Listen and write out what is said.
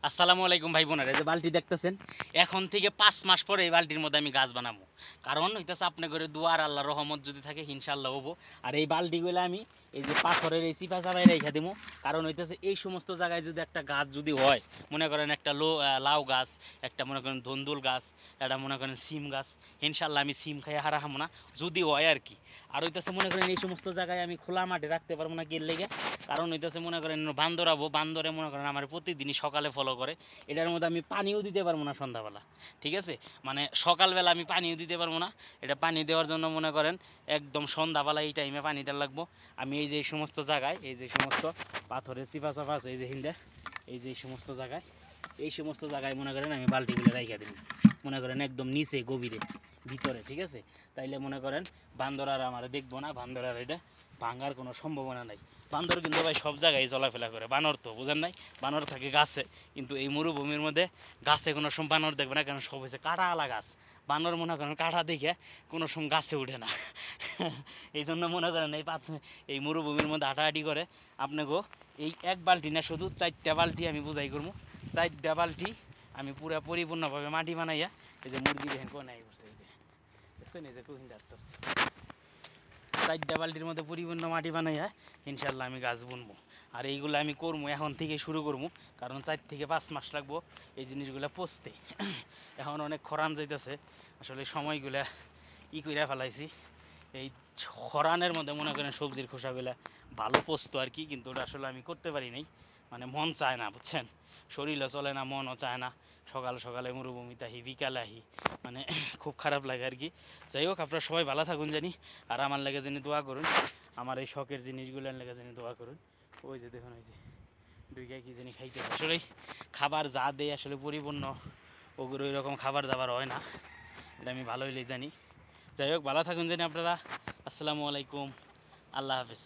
আসসালামু আলাইকুম ভাই বোনেরা, এই যে বালতি দেখতেছেন, এখন থেকে 5 মাস পরে এই বালতির মধ্যে আমি গাছ বানাবো। কারণ হইতেছে আপনি করে দুয়ার আল্লাহর রহমত যদি থাকে ইনশাআল্লাহ হবো। আর এই বালতিগুলো আমি এই যে পাথরের এই চিপা চাপাই রেখে দেবো। কারণ হইতেছে এই সমস্ত জায়গায় যদি একটা গাছ যদি হয়, মনে করেন একটা লাউ গাছ, একটা মনে করেন ধন্দুল গাছ, একটা মনে করেন সিম গাছ, ইনশাআল্লাহ আমি সিম খাই হারা হামো না, যদি হয় আর কি। আর হইতেছে মনে করেন এই সমস্ত জায়গায় আমি খোলা মাঠে রাখতে পারবো না, কি লেগে? কারণ হইতেছে মনে করেন বান্দরাবো, বান্দরে মনে করেন আমার প্রতিদিনই সকালে ফলো করে। এটার মধ্যে আমি পানিও দিতে পারবো না সন্ধ্যাবেলা, ঠিক আছে? মানে সকালবেলা আমি পানিও দিতে পারবো না। এটা পানি দেওয়ার জন্য মনে করেন একদম সন্ধ্যাবেলা এই টাইমে পানি দেওয়া লাগবো। আমি এই যে এই সমস্ত জায়গায়, এই যে সমস্ত পাথরের চিপা চাপা আছে, এই যে হিন্দা, এই যে এই সমস্ত জায়গায় মনে করেন আমি বালতিগুলো রাইখা দিব, মনে করেন একদম নিচে গভীরে ভিতরে, ঠিক আছে? তাইলে মনে করেন বান্দর আর আমার দেখবো না, বান্দর আর এটা ভাঙার কোনো সম্ভাবনা নাই। বান্দর কিন্তু ভাই সব জায়গায় চলাফেরা করে, বানর তো বুঝেন নাই, বানর থাকে গাছে, কিন্তু এই মরুভূমির মধ্যে গাছে কোনো সময় বানর দেখবে না, কারণ সব হয়েছে কাঁটাওয়ালা গাছ। বানর মনে করেন কাঁটা দেখে কোনো সময় গাছে উঠে না। এই জন্য মনে করেন এই মরুভূমির মধ্যে হাঁটাহাঁটি করে। আপনাকেও এই এক বালতি না, শুধু 4টা বালতি আমি বুঝাই করবো। 4টা বালতি আমি পুরা পরিপূর্ণভাবে মাটি বানাইয়া, এই যে মুরগি দেখেন কোন করছে, এই যে দেখছেন, এই যে কুহিন ডাকতেছে, 4টা বালতির মধ্যে পরিপূর্ণ মাটি বানাইয়া ইনশাল্লাহ আমি গাছ বুনবো। আর এইগুলো আমি করবো, এখন থেকে শুরু করবো, কারণ 4 থেকে 5 মাস লাগবো এই জিনিসগুলো পচতে। এখন অনেক খরান যাইতেছে, আসলে সময়গুলা কইরা ফেলাইছি। এই খরানের মধ্যে মনে করেন সবজির খোসাগুলা ভালো পচতো আর কি, কিন্তু ওটা আসলে আমি করতে পারি নাই। মানে মন চায় না, বুঝছেন? শরীরও চলে না, মনও চায় না। সকাল সকালে মরুভূমিতে আহি, বিকালে আহি, মানে খুব খারাপ লাগে আর কি। যাই হোক, আপনারা সবাই ভালো থাকুন জানি, আর আমার লেগে জানি দোয়া করুন, আমার এই শখের জিনিসগুলোর লেগে জানি দোয়া করুন। ওই যে দেখুন, ওই যে দুইটা কি জানি খাইতে, আসলে খাবার যা দেয় আসলে পরিপূর্ণ ওগুলো এরকম খাবার দাবার হয় না, এটা আমি ভালো হইলেই জানি। যাই হোক, ভালো থাকুন জানি আপনারা। আসসালামু আলাইকুম, আল্লাহ হাফেজ।